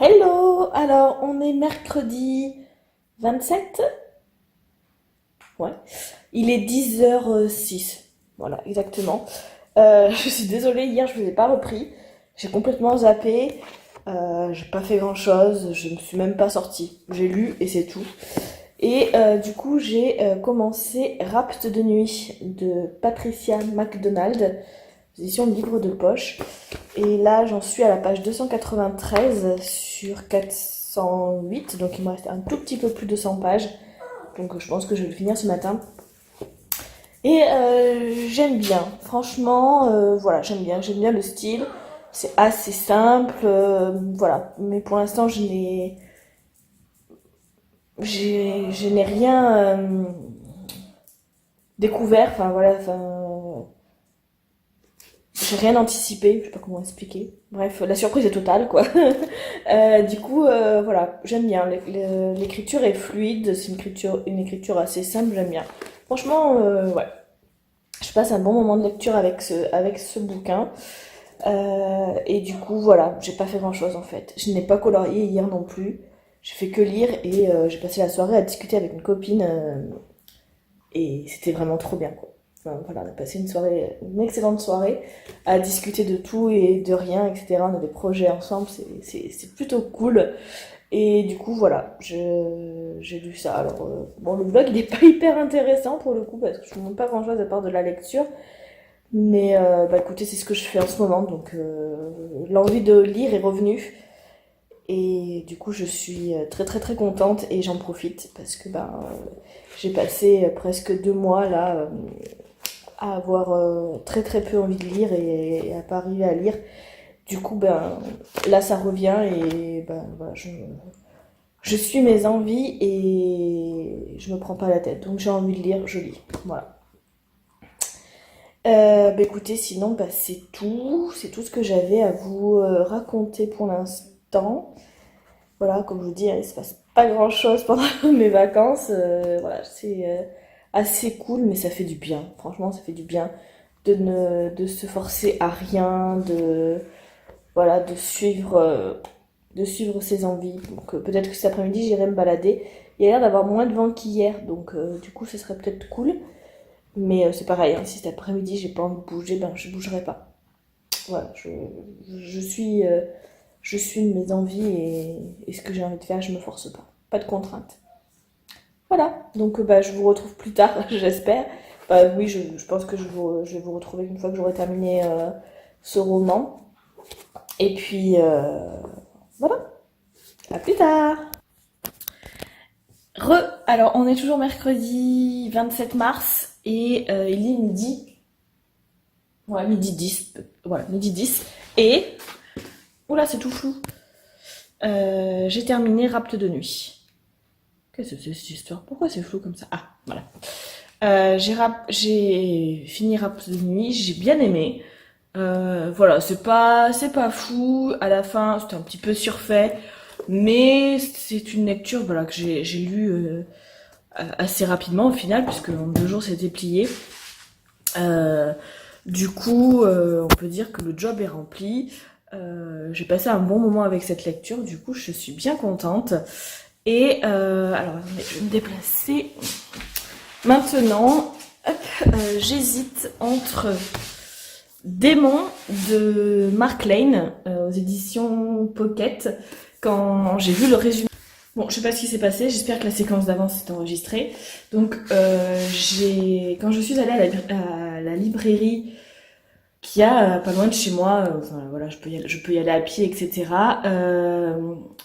Hello! Alors, on est mercredi 27. Ouais. Il est 10h06. Voilà, exactement. Je suis désolée, hier je vous ai pas repris. J'ai complètement zappé. J'ai pas fait grand chose. Je me suis même pas sortie. J'ai lu et c'est tout. Et du coup, j'ai commencé Rapt de nuit de Patricia MacDonald, édition de livre de poche. Et là, j'en suis à la page 293 sur 408. Donc, il me reste un tout petit peu plus de 100 pages. Donc, je pense que je vais le finir ce matin. Et j'aime bien. Franchement, voilà, j'aime bien. J'aime bien le style. C'est assez simple. Voilà. Mais pour l'instant, je n'ai rien découvert. Enfin, voilà. Enfin, j'ai rien anticipé, je sais pas comment expliquer. Bref, la surprise est totale, quoi. Du coup, voilà, j'aime bien. L'écriture est fluide, c'est une écriture assez simple, j'aime bien. Franchement, ouais, je passe un bon moment de lecture avec ce bouquin. Et du coup, voilà, j'ai pas fait grand-chose en fait. Je n'ai pas colorié hier non plus. J'ai fait que lire et j'ai passé la soirée à discuter avec une copine et c'était vraiment trop bien, quoi. Enfin, voilà, on a passé une excellente soirée à discuter de tout et de rien, etc. On a des projets ensemble, c'est plutôt cool. Et du coup, voilà, j'ai lu ça. Alors, bon, le blog, il n'est pas hyper intéressant pour le coup, parce que je ne montre pas grand-chose à part de la lecture. Mais, bah écoutez, c'est ce que je fais en ce moment, donc l'envie de lire est revenue. Et du coup, je suis très très très contente et j'en profite parce que ben, j'ai passé presque 2 mois là à avoir très très peu envie de lire et à pas arriver à lire. Du coup, ben là, ça revient et ben voilà, je suis mes envies et je me prends pas la tête. Donc j'ai envie de lire, je lis. Voilà. Bah écoutez, sinon, bah, c'est tout ce que j'avais à vous raconter pour l'instant. Voilà, comme je vous dis, hein, il se passe pas grand chose pendant mes vacances. Voilà, c'est assez cool, mais ça fait du bien. Franchement, ça fait du bien de se forcer à rien, voilà, de suivre ses envies. Donc peut-être que cet après-midi, j'irai me balader. Il y a l'air d'avoir moins de vent qu'hier, donc du coup, ce serait peut-être cool. Mais c'est pareil, hein, si cet après-midi, j'ai pas envie de bouger, ben je bougerai pas. Voilà, je suis, euh, je suis mes envies et ce que j'ai envie de faire, je me force pas. Pas de contraintes. Voilà, donc bah, je vous retrouve plus tard, j'espère. Bah, oui, je pense que je vais vous retrouver une fois que j'aurai terminé ce roman. Et puis, voilà, à plus tard. Alors on est toujours mercredi 27 mars et il est midi. Ouais, midi 10. Voilà, midi 10. Et, oula, c'est tout flou. J'ai terminé Rapt de nuit. Qu'est-ce que c'est cette histoire? Pourquoi c'est flou comme ça? Ah, voilà. J'ai fini Rapt de nuit, j'ai bien aimé. Voilà, c'est pas fou. À la fin, c'était un petit peu surfait, mais c'est une lecture, voilà, que j'ai lu assez rapidement au final, puisque en 2 jours c'était plié. Euh, du coup, on peut dire que le job est rempli. J'ai passé un bon moment avec cette lecture, du coup, je suis bien contente. Et alors, attendez, je vais me déplacer. Maintenant, hop, j'hésite entre Démon de Mark Lane aux éditions Pocket. Quand j'ai vu le résumé. Bon, je sais pas ce qui s'est passé, j'espère que la séquence d'avant s'est enregistrée. Donc, quand je suis allée à la librairie qui a pas loin de chez moi, enfin voilà, je peux y aller à pied, etc.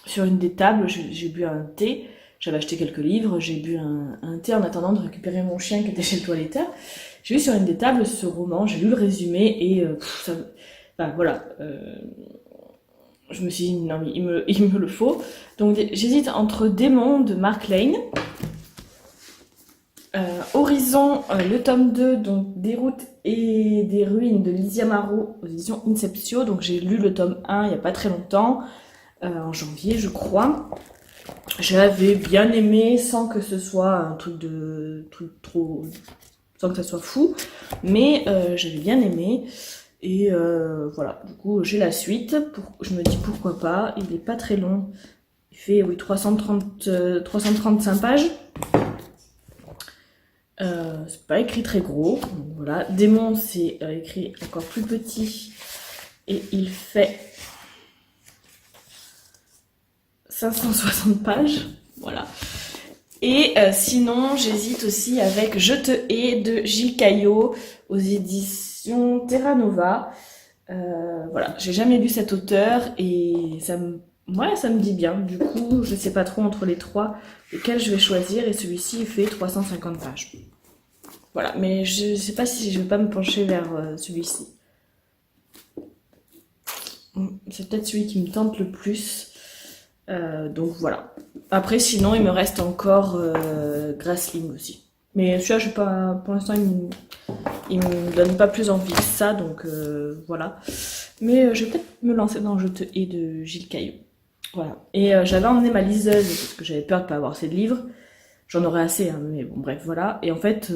Sur une des tables, j'ai bu un thé. J'avais acheté quelques livres, j'ai bu un thé en attendant de récupérer mon chien qui était chez le toiletteur. J'ai vu sur une des tables ce roman, j'ai lu le résumé et enfin, voilà, je me suis dit non mais il me le faut. Donc j'hésite entre Démon de Mark Lane, Horizon, le tome 2, donc Des routes et des ruines de Lizzie Amaro aux éditions Inceptio. Donc j'ai lu le tome 1 il n'y a pas très longtemps, en janvier je crois. J'avais bien aimé sans que ce soit un truc trop, sans que ça soit fou, mais j'avais bien aimé. Et voilà, du coup j'ai la suite, je me dis pourquoi pas, il est pas très long, il fait oui 335 pages. C'est pas écrit très gros, donc voilà. Démon c'est écrit encore plus petit et il fait 560 pages, voilà. Et sinon j'hésite aussi avec Je te hais de Gilles Caillot aux éditions Terra Nova. Voilà, j'ai jamais lu cet auteur et ouais, ça me dit bien. Du coup, je sais pas trop entre les trois lequel je vais choisir et celui-ci fait 350 pages. Voilà, mais je sais pas si je vais pas me pencher vers celui-ci. C'est peut-être celui qui me tente le plus. Donc voilà. Après, sinon, il me reste encore Grassling aussi. Mais celui-là, je sais pas, pour l'instant, il me donne pas plus envie que ça, donc voilà. Mais je vais peut-être me lancer dans Je te hais de Gilles Caillot. Voilà. Et j'avais emmené ma liseuse parce que j'avais peur de pas avoir assez de livres. J'en aurais assez, hein, mais bon, bref, voilà. Et en fait,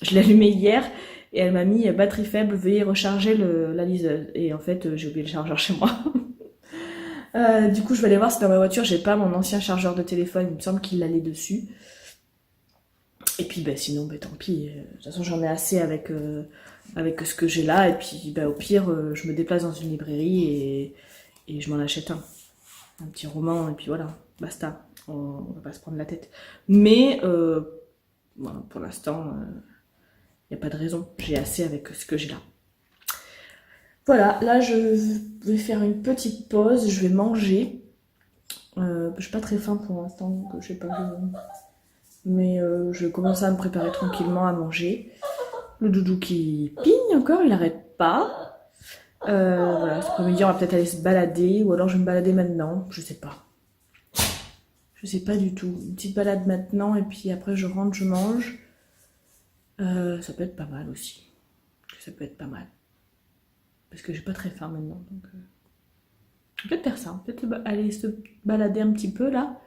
je l'ai allumée hier et elle m'a mis batterie faible, veuillez recharger la liseuse. Et en fait, j'ai oublié le chargeur chez moi. Du coup, je vais aller voir si dans ma voiture, j'ai pas mon ancien chargeur de téléphone. Il me semble qu'il allait dessus. Et puis, bah, sinon, bah, tant pis. De toute façon, j'en ai assez avec ce que j'ai là. Et puis, bah, au pire, je me déplace dans une librairie et je m'en achète un. Un petit roman, et puis voilà, basta. On va pas se prendre la tête. Mais, voilà, pour l'instant, il n'y a pas de raison. J'ai assez avec ce que j'ai là. Voilà, là, je vais faire une petite pause. Je vais manger. Je suis pas très faim pour l'instant, donc je sais pas. Mais je vais commencer à me préparer tranquillement à manger. Le doudou qui pigne encore, il n'arrête pas. Voilà, cet après-midi, on va peut-être aller se balader, ou alors je vais me balader maintenant, je sais pas. Je sais pas du tout. Une petite balade maintenant, et puis après je rentre, je mange. Ça peut être pas mal aussi. Ça peut être pas mal. Parce que j'ai pas très faim maintenant, donc... peut-être faire ça, peut-être aller se balader un petit peu là.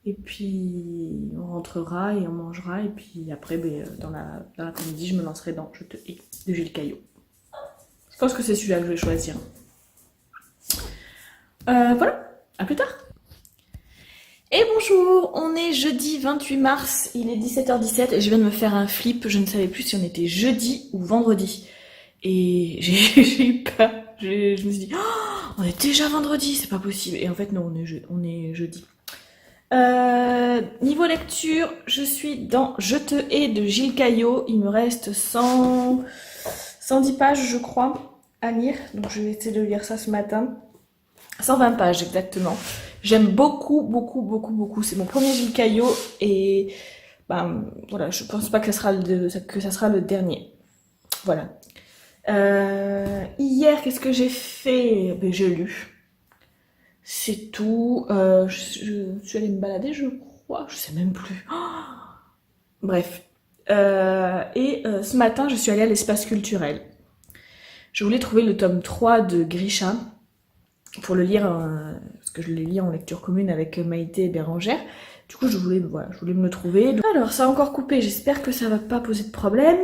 Et puis on rentrera et on mangera. Et puis après, ben, dans l'après-midi, je me lancerai dans Je te hais de Gilles Caillot. Je pense que c'est celui-là que je vais choisir. Voilà, à plus tard. Et bonjour, on est jeudi 28 mars, il est 17h17 et je viens de me faire un flip, je ne savais plus si on était jeudi ou vendredi. Et j'ai eu peur, je me suis dit, oh, on est déjà vendredi, c'est pas possible. Et en fait non, on est jeudi. Niveau lecture, je suis dans Je te hais de Gilles Caillot, il me reste 110 pages je crois à lire, donc je vais essayer de lire ça ce matin. 120 pages exactement. J'aime beaucoup, beaucoup, beaucoup, beaucoup. C'est mon premier Gilles Caillot et ben, voilà, je pense pas que ça sera le dernier. Voilà. Hier, qu'est-ce que j'ai fait? Ben, j'ai lu. C'est tout. Je suis allée me balader, je crois. Je sais même plus. Oh, bref. Ce matin, je suis allée à l'espace culturel. Je voulais trouver le tome 3 de Grisha pour le lire, parce que je l'ai lu en lecture commune avec Maïté et Bérangère. Du coup, je voulais me le trouver. Alors, ça a encore coupé, j'espère que ça va pas poser de problème.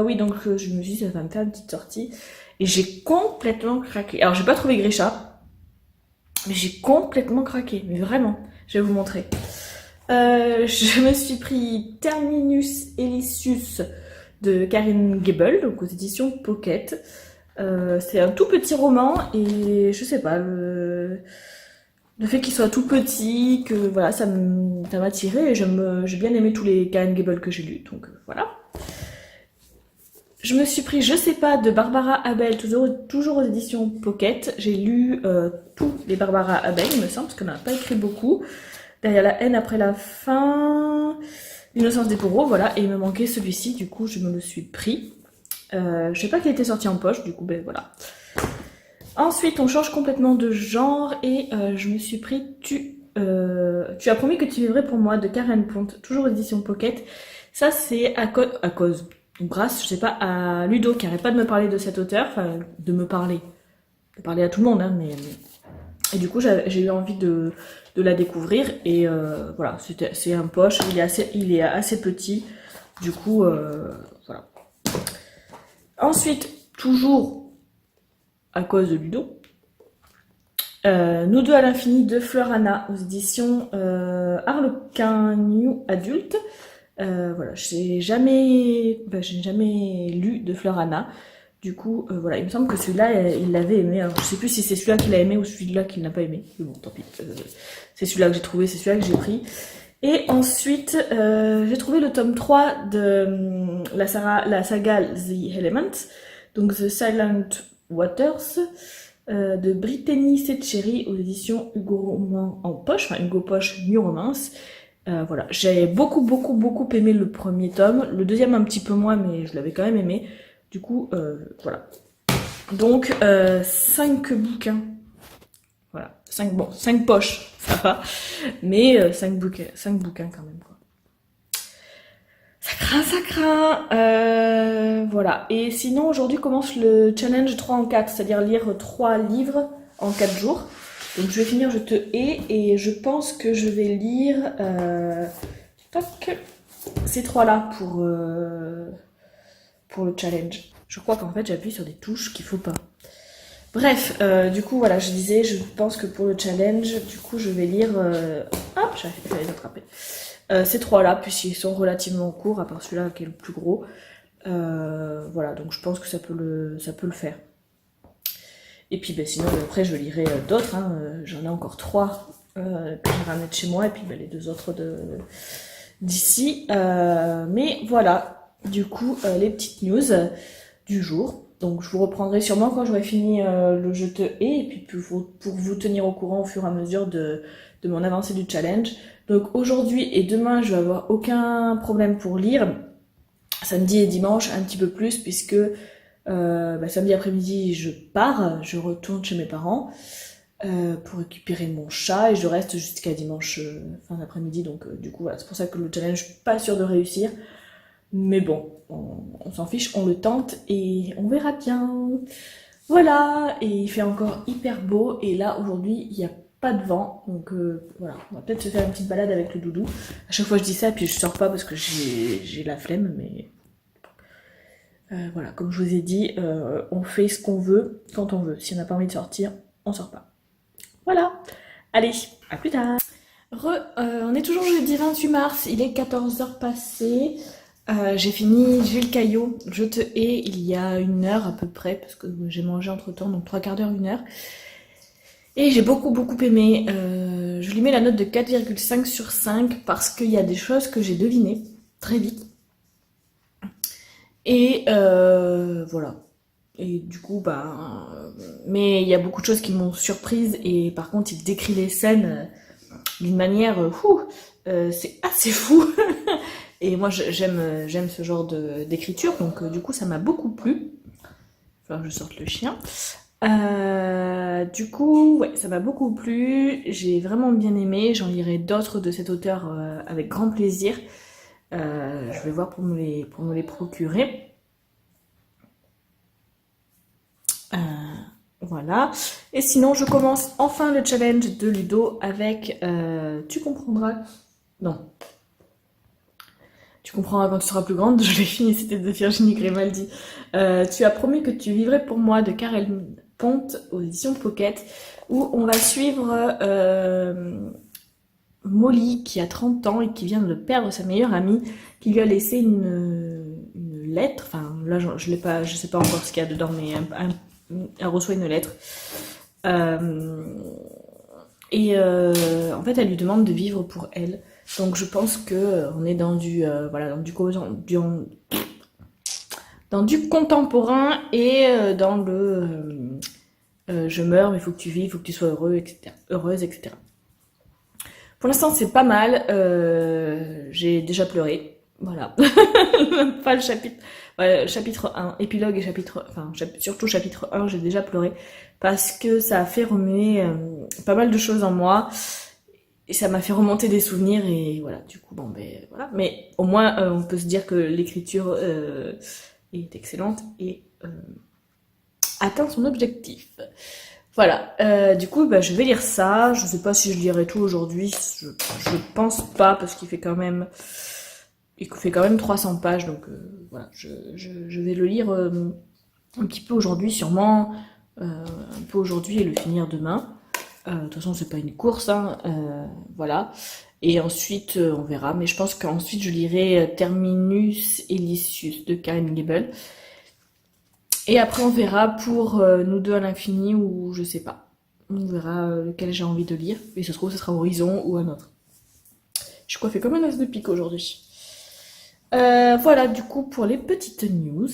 Oui, donc je me suis dit, ça va me faire une petite sortie. Et j'ai complètement craqué. Alors, j'ai pas trouvé Grisha, mais j'ai complètement craqué, mais vraiment. Je vais vous montrer. Je me suis pris Terminus Elysius de Karine Gebel, donc aux éditions Pocket. C'est un tout petit roman et je sais pas, le fait qu'il soit tout petit, que voilà, ça m'a tiré et j'ai bien aimé tous les Karine Gebel que j'ai lus, donc voilà. Je me suis pris Je sais pas de Barbara Abel, toujours aux éditions Pocket. J'ai lu tous les Barbara Abel, il me semble, parce qu'on n'a pas écrit beaucoup. Derrière la haine après la fin, L'innocence des bourreaux, voilà, et il me manquait celui-ci, du coup je me le suis pris. Je sais pas qu'il était sorti en poche, du coup, ben voilà. Ensuite, on change complètement de genre et je me suis pris Tu as promis que tu vivrais pour moi de Karen Ponte, toujours aux éditions Pocket. Ça, c'est à cause, grâce, je sais pas, à Ludo qui arrête pas de me parler de cet auteur, enfin, de parler à tout le monde, hein, mais... Et du coup, j'ai eu envie de la découvrir et voilà, c'est un poche, il est assez petit, du coup, voilà. Ensuite, toujours à cause de Ludo. Nous deux à l'infini de Fleur Anna aux éditions Harlequin New Adulte. Voilà, j'ai jamais lu de Fleur Anna. Du coup, voilà, il me semble que celui-là, il l'avait aimé. Alors, je sais plus si c'est celui-là qu'il a aimé ou celui-là qu'il n'a pas aimé. Mais bon, tant pis. C'est celui-là que j'ai trouvé, c'est celui-là que j'ai pris. Et ensuite, j'ai trouvé le tome 3 de la saga The Elements, donc The Silent Waters, de Brittany Setcheri aux éditions Hugo Roman en poche, enfin Hugo Poche New Romance. Voilà, j'ai beaucoup aimé le premier tome, le deuxième un petit peu moins, mais je l'avais quand même aimé. Du coup, voilà. Donc, 5 bouquins. Voilà, 5 poches, ça va. Mais 5 bouquins quand même, quoi. Ça craint. Voilà. Et sinon, aujourd'hui commence le challenge 3 en 4, c'est-à-dire lire 3 livres en 4 jours. Donc je vais finir Je te hais et je pense que je vais lire ces 3-là pour le challenge. Je crois qu'en fait j'appuie sur des touches qu'il faut pas. Bref, du coup voilà, je disais, je pense que pour le challenge, du coup je vais lire... Hop, j'allais les attraper. Ces 3-là, puisqu'ils sont relativement courts, à part celui-là qui est le plus gros. Voilà, donc je pense que ça peut le faire. Et puis sinon après je lirai d'autres, hein. J'en ai encore 3 que j'ai ramené de chez moi, et puis les 2 autres d'ici. Mais voilà, du coup les petites news du jour. Donc je vous reprendrai sûrement quand j'aurai fini le Je te hais, et puis pour vous tenir au courant au fur et à mesure de mon avancée du challenge. Donc aujourd'hui et demain je vais avoir aucun problème pour lire. Samedi et dimanche un petit peu plus, puisque samedi après-midi je je retourne chez mes parents pour récupérer mon chat, et je reste jusqu'à dimanche fin d'après-midi. Donc du coup voilà, c'est pour ça que le challenge, je suis pas sûre de réussir. Mais bon, on s'en fiche, on le tente et on verra bien. Voilà, et il fait encore hyper beau, et là aujourd'hui il n'y a pas de vent, donc voilà, on va peut-être se faire une petite balade avec le doudou. À chaque fois je dis ça, puis je sors pas parce que j'ai la flemme, mais voilà, comme je vous ai dit, on fait ce qu'on veut quand on veut. Si on n'a pas envie de sortir, on sort pas. Voilà, allez, à plus tard. On est toujours jeudi 28 mars, il est 14h passées. J'ai fini Gilles Caillot, Je te hais, il y a 1 heure à peu près, parce que j'ai mangé entre temps, donc 3/4 d'heure, 1 heure. Et j'ai beaucoup aimé. Je lui mets la note de 4,5 sur 5 parce qu'il y a des choses que j'ai devinées très vite. Et voilà. Et du coup, mais il y a beaucoup de choses qui m'ont surprise, et par contre, il décrit les scènes d'une manière, c'est assez fou. Et moi j'aime ce genre d'écriture, donc du coup ça m'a beaucoup plu. Il va falloir que je sorte le chien. Du coup, ouais, ça m'a beaucoup plu. J'ai vraiment bien aimé. J'en lirai d'autres de cet auteur avec grand plaisir. Je vais voir pour me les procurer. Voilà. Et sinon, je commence enfin le challenge de Ludo avec Tu comprendras. Non. Tu comprendras quand tu seras plus grande. Je l'ai fini, c'était de Virginie Grimaldi. Tu as promis que tu vivrais pour moi, de Karel Ponte aux éditions Pocket, où on va suivre Molly qui a 30 ans et qui vient de perdre sa meilleure amie, qui lui a laissé une lettre. Enfin là je l'ai pas, je sais pas encore ce qu'il y a dedans, mais elle reçoit une lettre. En fait elle lui demande de vivre pour elle. Donc je pense que on est dans dans du contemporain, et dans le je meurs mais il faut que tu vives, il faut que tu sois heureux, etc. heureuse, etc. Pour l'instant c'est pas mal. J'ai déjà pleuré, voilà. Pas le chapitre 1, épilogue et surtout chapitre 1, j'ai déjà pleuré parce que ça a fait remuer pas mal de choses en moi. Et ça m'a fait remonter des souvenirs, et voilà, du coup, voilà. Mais au moins, on peut se dire que l'écriture est excellente et atteint son objectif. Voilà, du coup, je vais lire ça. Je sais pas si je lirai tout aujourd'hui. Je pense pas, parce qu'il fait quand même 300 pages. Donc voilà, je vais le lire un petit peu aujourd'hui, sûrement un peu aujourd'hui et le finir demain. De toute façon, c'est pas une course, hein, voilà. Et ensuite, on verra. Mais je pense qu'ensuite, je lirai Terminus Elysius de Karen Gable. Et après, on verra pour Nous deux à l'infini ou je sais pas. On verra lequel j'ai envie de lire. Et ça se trouve, ce sera Horizon ou un autre. Je suis coiffée comme un as de pique aujourd'hui. Voilà, du coup, pour les petites news.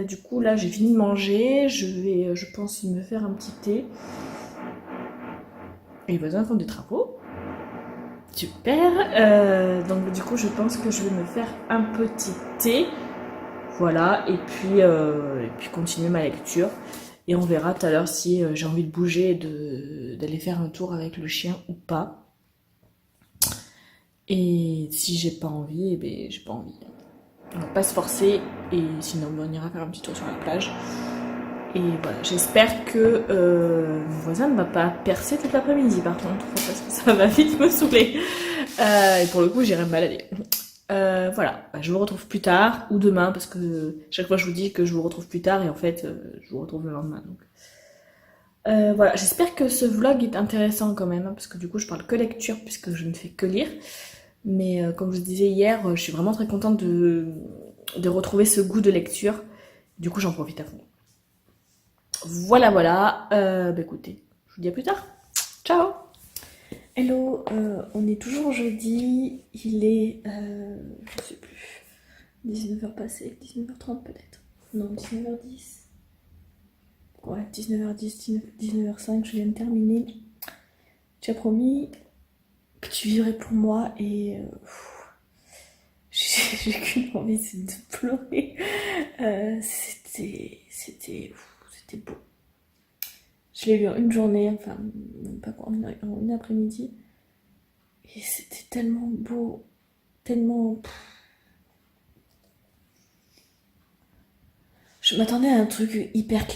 Du coup, là, j'ai fini de manger. Je vais, je pense, me faire un petit thé. Et les voisins font des travaux. Super. Donc, du coup, je pense que je vais me faire un petit thé. Voilà. Et puis continuer ma lecture. Et on verra tout à l'heure si j'ai envie de bouger et d'aller faire un tour avec le chien ou pas. Et si j'ai pas envie, eh ben, j'ai pas envie. On va pas se forcer. Et sinon, on ira faire un petit tour sur la plage. Et voilà, j'espère que mon voisin ne va pas percer toute l'après-midi par contre, parce que ça va vite me saouler. Et pour le coup, j'irai me balader. Voilà, je vous retrouve plus tard ou demain, parce que chaque fois je vous dis que je vous retrouve plus tard et en fait, je vous retrouve le lendemain. Donc. Voilà, j'espère que ce vlog est intéressant quand même, hein, parce que du coup, je parle que lecture puisque je ne fais que lire. Mais comme je vous disais hier, je suis vraiment très contente de retrouver ce goût de lecture. Du coup, j'en profite à fond. Voilà, voilà. Bah écoutez, je vous dis à plus tard. Ciao. Hello, on est toujours jeudi. Il est, je sais plus, 19h passé, 19h30 peut-être. Non, 19h10. Ouais, 19h10, 19h05, je viens de terminer. Tu as promis que tu vivrais pour moi et j'ai qu'une envie, c'est de pleurer. C'était beau. Je l'ai lu en une journée, enfin, même pas en une après-midi. Et c'était tellement beau, tellement. Je m'attendais à un truc hyper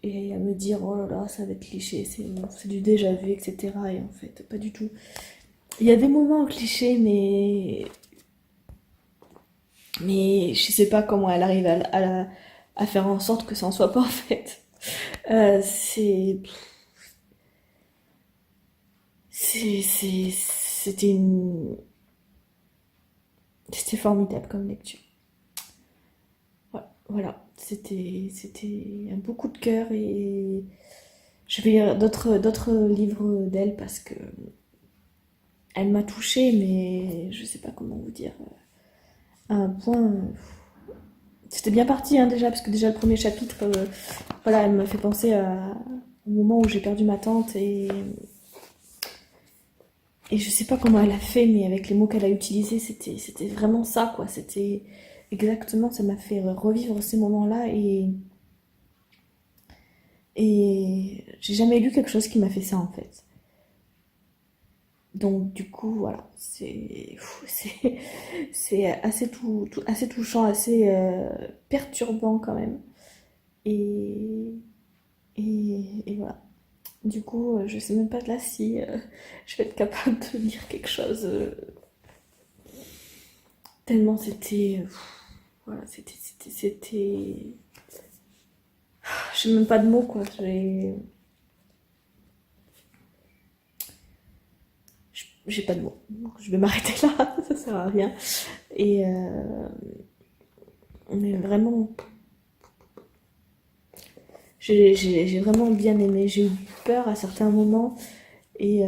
et à me dire, oh là là, ça va être cliché, c'est du déjà vu, etc. Et en fait, pas du tout. Il y a des moments clichés, mais je sais pas comment elle arrive à faire en sorte que ça en soit pas en fait. C'est. C'était une. C'était formidable comme lecture. Voilà, c'était un beau coup de cœur et je vais lire d'autres livres d'elle parce que elle m'a touchée, mais je sais pas comment vous dire. À un point, c'était bien parti hein, déjà parce que déjà le premier chapitre, voilà, elle me fait penser au moment où j'ai perdu ma tante et je sais pas comment elle a fait, mais avec les mots qu'elle a utilisés, c'était vraiment ça quoi. C'était exactement, ça m'a fait revivre ces moments-là et j'ai jamais lu quelque chose qui m'a fait ça en fait. Donc du coup voilà, c'est assez touchant, assez perturbant quand même. Et, et voilà. Du coup, je sais même pas là si je vais être capable de lire quelque chose. Tellement c'était, voilà, c'était. J'ai même pas de mots quoi. J'ai pas de mots. Donc, je vais m'arrêter là, ça sert à rien. Et on est vraiment. J'ai vraiment bien aimé. J'ai eu peur à certains moments et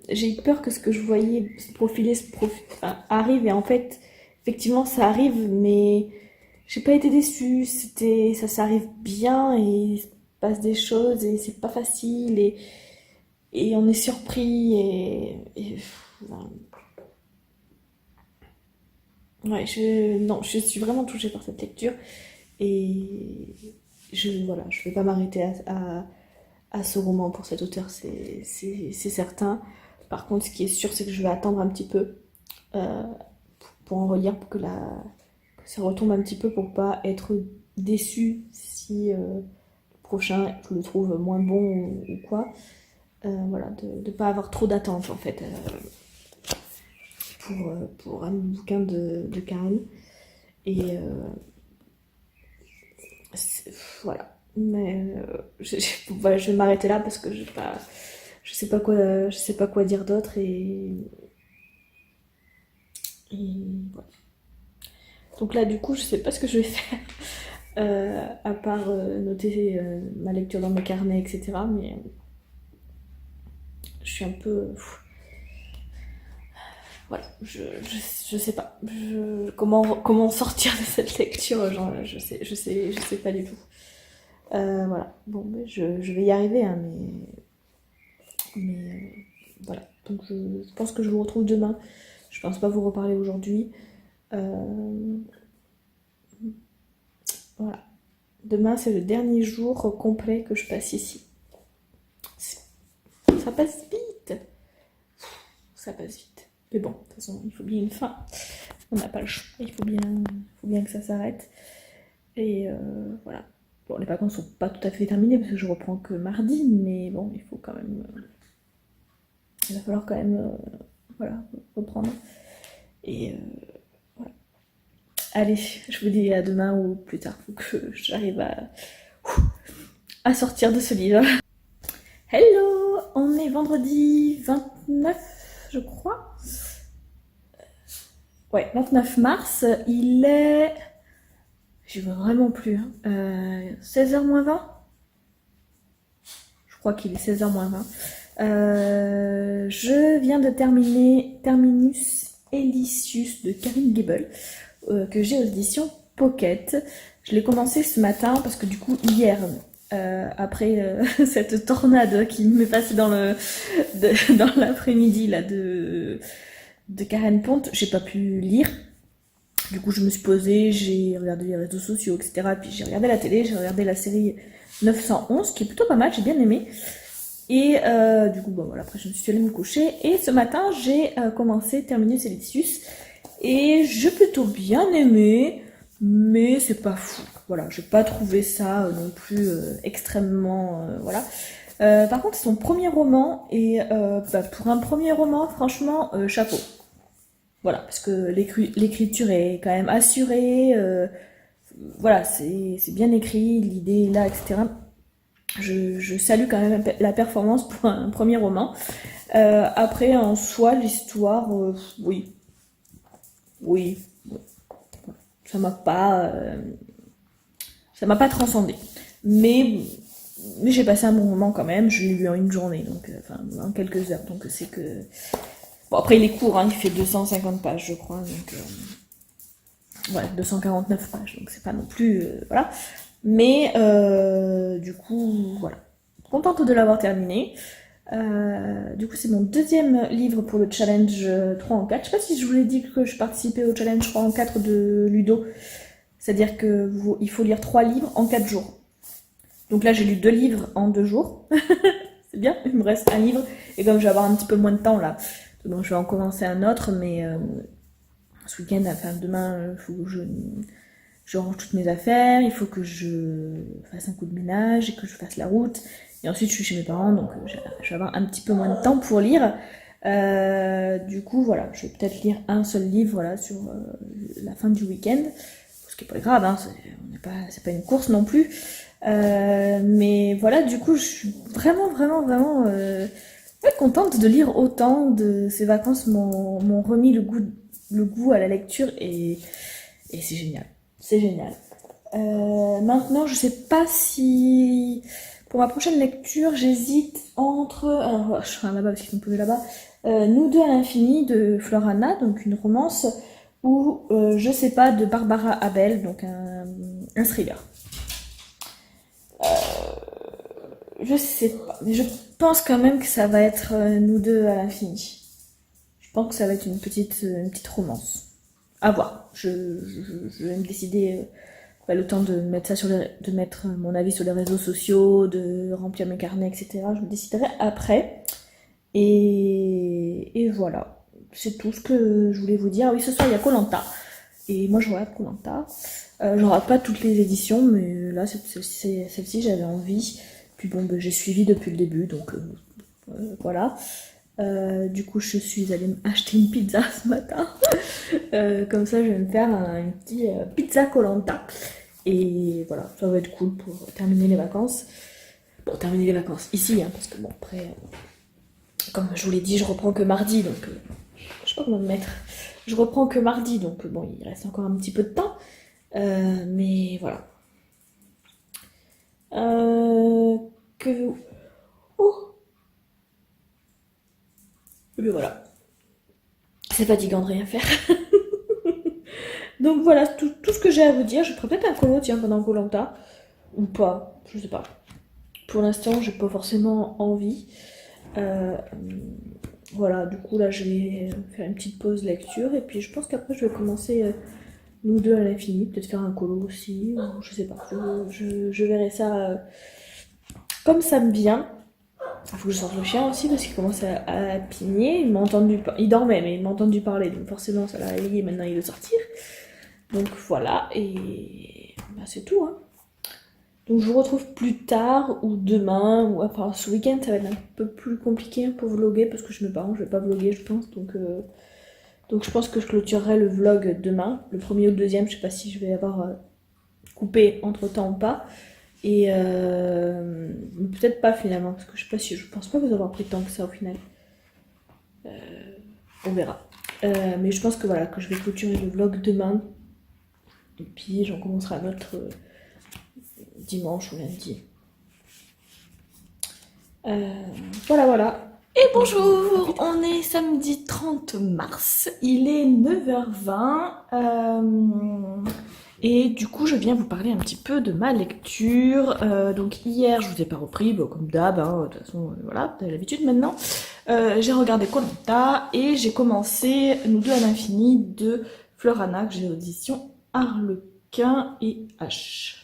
j'ai eu peur que ce que je voyais se profiler enfin, arrive et en fait, effectivement, ça arrive, mais j'ai pas été déçue. Ça s'arrive bien et il se passe des choses et c'est pas facile et on est surpris enfin, ouais, non, je suis vraiment touchée par cette lecture et voilà, je vais pas m'arrêter à ce roman pour cet auteur, c'est certain. Par contre, ce qui est sûr, c'est que je vais attendre un petit peu euh, pour en relire, pour que ça retombe un petit peu, pour pas être déçue si le prochain, je le trouve moins bon ou quoi. Voilà, de ne pas avoir trop d'attentes en fait pour un bouquin de Karen. Et Voilà. Mais voilà, je vais m'arrêter là parce que je sais pas quoi dire d'autre et voilà. Donc là, du coup, je sais pas ce que je vais faire, à part noter ma lecture dans mes carnets, etc. Mais je suis un peu. Voilà, je sais pas. Comment sortir de cette lecture, genre, je sais pas du tout. Voilà, bon, mais je vais y arriver, hein, mais voilà. Donc je pense que je vous retrouve demain. Je pense pas vous reparler aujourd'hui. Euh, voilà. Demain, c'est le dernier jour complet que je passe ici. Ça passe vite. Ça passe vite. Mais bon, de toute façon, il faut bien une fin. On n'a pas le choix. Faut bien que ça s'arrête. Et voilà. Bon, les vacances sont pas tout à fait terminées parce que je reprends que mardi, mais bon, il faut quand même. Il va falloir quand même, voilà, reprendre. Et voilà. Allez, je vous dis à demain ou plus tard. Faut que j'arrive à sortir de ce livre. Hello, on est vendredi 29, je crois. Ouais, 29 mars. Il est. Je vois vraiment plus. 16h moins 20. Je crois qu'il est 16h moins 20. Je viens de terminer Terminus Elysius de Karine Gebel, que j'ai aux éditions Pocket. Je l'ai commencé ce matin parce que du coup hier, après cette tornade qui m'est passée dans l'après-midi là de Karen Ponte, j'ai pas pu lire. Du coup je me suis posée, j'ai regardé les réseaux sociaux, etc. Puis j'ai regardé la télé, j'ai regardé la série 911 qui est plutôt pas mal, j'ai bien aimé. Et du coup, bon, voilà, après je me suis allée me coucher. Et ce matin, j'ai commencé Terminus Elysius. Et j'ai plutôt bien aimé, mais c'est pas fou. Voilà, j'ai pas trouvé ça non plus extrêmement. Voilà. Par contre, c'est son premier roman. Et pour un premier roman, franchement, chapeau. Voilà, parce que l'écriture est quand même assurée. Voilà, c'est bien écrit, l'idée est là, etc. Je salue quand même la performance pour un premier roman. Après, en soi, l'histoire, oui. Oui. Ça m'a pas transcendé. Mais j'ai passé un bon moment quand même. Je l'ai lu en une journée, donc enfin en quelques heures. Donc c'est que. Bon, après, il est court, hein, il fait 250 pages, je crois. Donc, ouais, 249 pages. Donc c'est pas non plus. Voilà. Mais du coup, voilà. Contente de l'avoir terminé. Du coup, c'est mon deuxième livre pour le challenge 3 en 4. Je sais pas si je vous l'ai dit que je participais au challenge 3 en 4 de Ludo. C'est-à-dire qu'il faut lire 3 livres en 4 jours. Donc là, j'ai lu 2 livres en 2 jours. C'est bien, il me reste un livre. Et comme je vais avoir un petit peu moins de temps là, donc je vais en commencer un autre. Mais ce week-end, enfin demain, il faut que je range toutes mes affaires. Il faut que je fasse un coup de ménage et que je fasse la route. Et ensuite, je suis chez mes parents, donc je vais avoir un petit peu moins de temps pour lire. Du coup, voilà, je vais peut-être lire un seul livre, voilà, sur la fin du week-end. Ce qui est pas grave, hein, c'est pas une course non plus. Mais voilà, du coup, je suis vraiment, vraiment, vraiment contente de lire autant. De ces vacances m'ont remis le goût à la lecture et c'est génial. C'est génial. Maintenant, je sais pas si pour ma prochaine lecture, j'hésite entre. Alors, je serai là-bas parce qu'ils sont posés là-bas. Nous deux à l'infini de Florana, donc une romance, ou Je sais pas de Barbara Abel, donc un thriller. Je sais pas, mais je pense quand même que ça va être Nous deux à l'infini. Je pense que ça va être une petite romance. À voir. Je vais me décider. Le temps de mettre de mettre mon avis sur les réseaux sociaux, de remplir mes carnets, etc. Je me déciderai après. Et voilà. C'est tout ce que je voulais vous dire. Oui, ce soir, il y a koh. Et moi, je regarde koh. Je regarde pas toutes les éditions, mais là, celle-ci, j'avais envie. Puis bon, j'ai suivi depuis le début, donc voilà. Du coup, je suis allée acheter une pizza ce matin. Comme ça, je vais me faire une petite pizza koh. Et voilà, ça va être cool pour terminer les vacances. Bon, terminer les vacances ici, hein, parce que bon, après, comme je vous l'ai dit, je reprends que mardi, donc je sais pas comment me mettre. Je reprends que mardi, donc bon, il reste encore un petit peu de temps. Mais voilà. Que... Oh! Mais voilà. C'est fatigant de rien faire. Donc voilà, tout ce que j'ai à vous dire. Je ferai peut-être un colo, tiens, pendant koh ou pas, je sais pas. Pour l'instant, j'ai pas forcément envie. Euh, voilà, du coup là, je vais faire une petite pause lecture et puis je pense qu'après, je vais commencer nous deux à l'infini, peut-être faire un colo aussi, ou je sais pas. Je verrai ça comme ça me vient. Il faut que je sorte le chien aussi parce qu'il commence à pigner. Il dormait, mais il m'a entendu parler, donc forcément, ça l'a réveillé. Maintenant, il veut sortir. Donc voilà, et bah, c'est tout, hein. Donc je vous retrouve plus tard ou demain, ou enfin ce week-end ça va être un peu plus compliqué pour vlogger parce que je me parle, je vais pas vlogger je pense, donc je pense que je clôturerai le vlog demain, le premier ou le deuxième, je sais pas si je vais avoir coupé entre temps ou pas, et peut-être pas finalement, parce que je pense pas vous avoir pris tant que ça au final, on verra. Mais je pense que voilà, que je vais clôturer le vlog demain, et puis j'en commencerai un autre dimanche ou lundi. Voilà. Et bonjour, on est samedi 30 mars, il est 9h20 et du coup je viens vous parler un petit peu de ma lecture. Donc hier je vous ai pas repris, bon, comme d'hab, hein, de toute façon voilà, vous avez l'habitude maintenant. J'ai regardé koh et j'ai commencé Nous deux à l'infini de Fleur Anna que j'ai aux éditions Harlequin et H.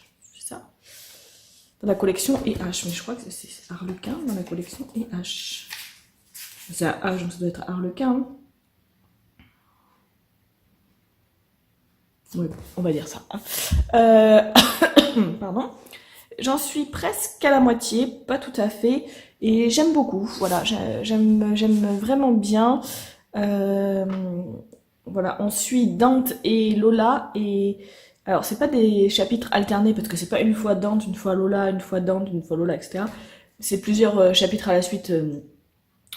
Dans la collection EH, mais je crois que c'est Harlequin dans la collection EH. C'est à H, donc ça doit être Harlequin. Hein. Oui, on va dire ça. Pardon. J'en suis presque à la moitié, pas tout à fait, et j'aime beaucoup. Voilà, j'aime vraiment bien. Voilà, on suit Dante et Lola et alors c'est pas des chapitres alternés parce que c'est pas une fois Dante, une fois Lola, une fois Dante, une fois Lola, etc. C'est plusieurs chapitres à la suite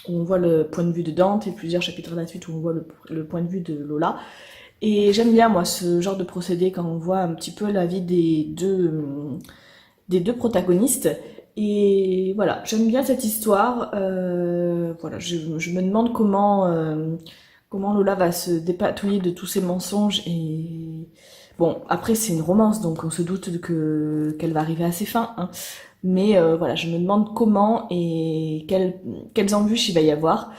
où on voit le point de vue de Dante et plusieurs chapitres à la suite où on voit le point de vue de Lola. Et j'aime bien moi ce genre de procédé quand on voit un petit peu la vie des deux protagonistes. Et voilà, j'aime bien cette histoire. Voilà, je me demande comment Lola va se dépatouiller de tous ses mensonges et bon, après c'est une romance donc on se doute qu'elle va arriver à ses fins, hein. Mais voilà, je me demande comment et quelles embûches il va y avoir.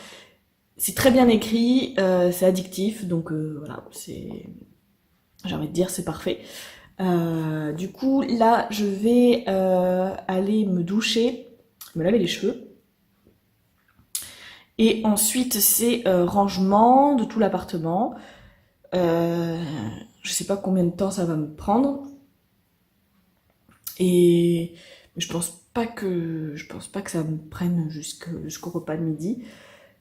C'est très bien écrit, c'est addictif, donc voilà, j'ai envie de dire c'est parfait. Du coup, là, je vais aller me doucher, me laver les cheveux. Et ensuite, c'est rangement de tout l'appartement. Je sais pas combien de temps ça va me prendre. Et je pense pas que ça me prenne jusqu'au repas de midi.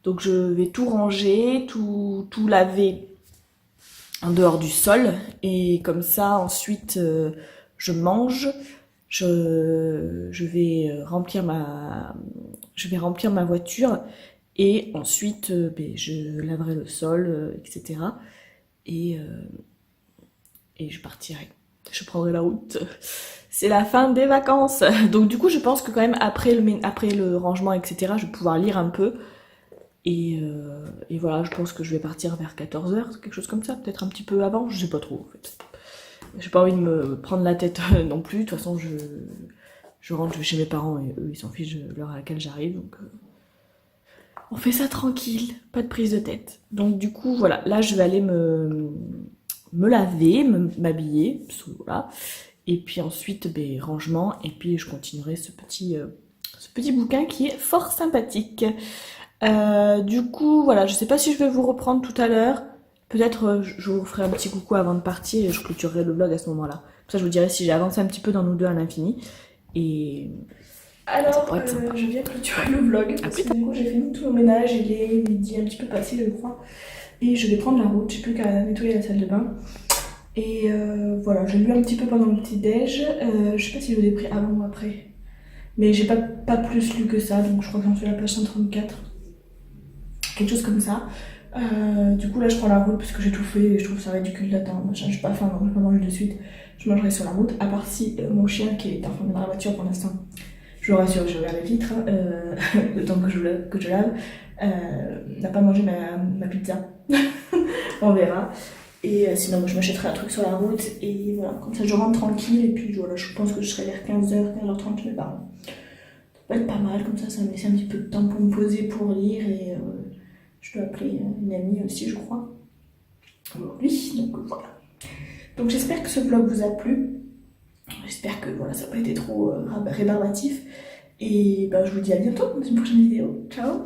Donc je vais tout ranger, tout laver en dehors du sol et comme ça ensuite je mange, je vais remplir ma voiture et ensuite je laverai le sol, etc. Et je partirai. Je prendrai la route. C'est la fin des vacances. Donc du coup je pense que quand même après le rangement, etc. je vais pouvoir lire un peu. Et voilà, je pense que je vais partir vers 14h, quelque chose comme ça, peut-être un petit peu avant, je sais pas trop en fait. J'ai pas envie de me prendre la tête non plus, de toute façon je rentre chez mes parents et eux ils s'en fichent de l'heure à laquelle j'arrive, donc on fait ça tranquille, pas de prise de tête. Donc du coup voilà, là je vais aller me laver, m'habiller, voilà. Et puis ensuite rangement, et puis je continuerai ce petit bouquin qui est fort sympathique. Du coup, voilà, je sais pas si je vais vous reprendre tout à l'heure. Peut-être je vous ferai un petit coucou avant de partir et je clôturerai le vlog à ce moment-là. Comme ça, je vous dirai si j'ai avancé un petit peu dans Nous deux à l'infini. Et alors, je viens clôturer le vlog parce que du coup, j'ai fini tout mon ménage. Il est midi un petit peu passé, je crois. Et je vais prendre la route. J'ai plus qu'à nettoyer la salle de bain. Et voilà, j'ai lu un petit peu pendant le petit-déj. Je sais pas si je l'ai pris avant ou après. Mais j'ai pas plus lu que ça, donc je crois que j'en suis à la page 134. Quelque chose comme ça. Du coup, là, je prends la route parce que j'ai tout fait et je trouve ça ridicule d'attendre. Machin, je suis pas faim, donc je vais pas manger de suite. Je mangerai sur la route. À part si mon chien, qui est enfermé dans la voiture pour l'instant, je vous rassure, je regarde les vitres, le temps que je lave, n'a pas mangé ma pizza. On verra. Et sinon, moi, je m'achèterai un truc sur la route et voilà, comme ça je rentre tranquille. Et puis voilà, je pense que je serai vers 15h, 15h30 chez mes parents. Ça va être pas mal, comme ça me laisse un petit peu de temps pour me poser pour lire. Et je dois appeler une amie aussi, je crois, aujourd'hui. Donc voilà. Donc j'espère que ce vlog vous a plu. J'espère que voilà, ça n'a pas été trop rébarbatif. Et ben, je vous dis à bientôt dans une prochaine vidéo. Ciao!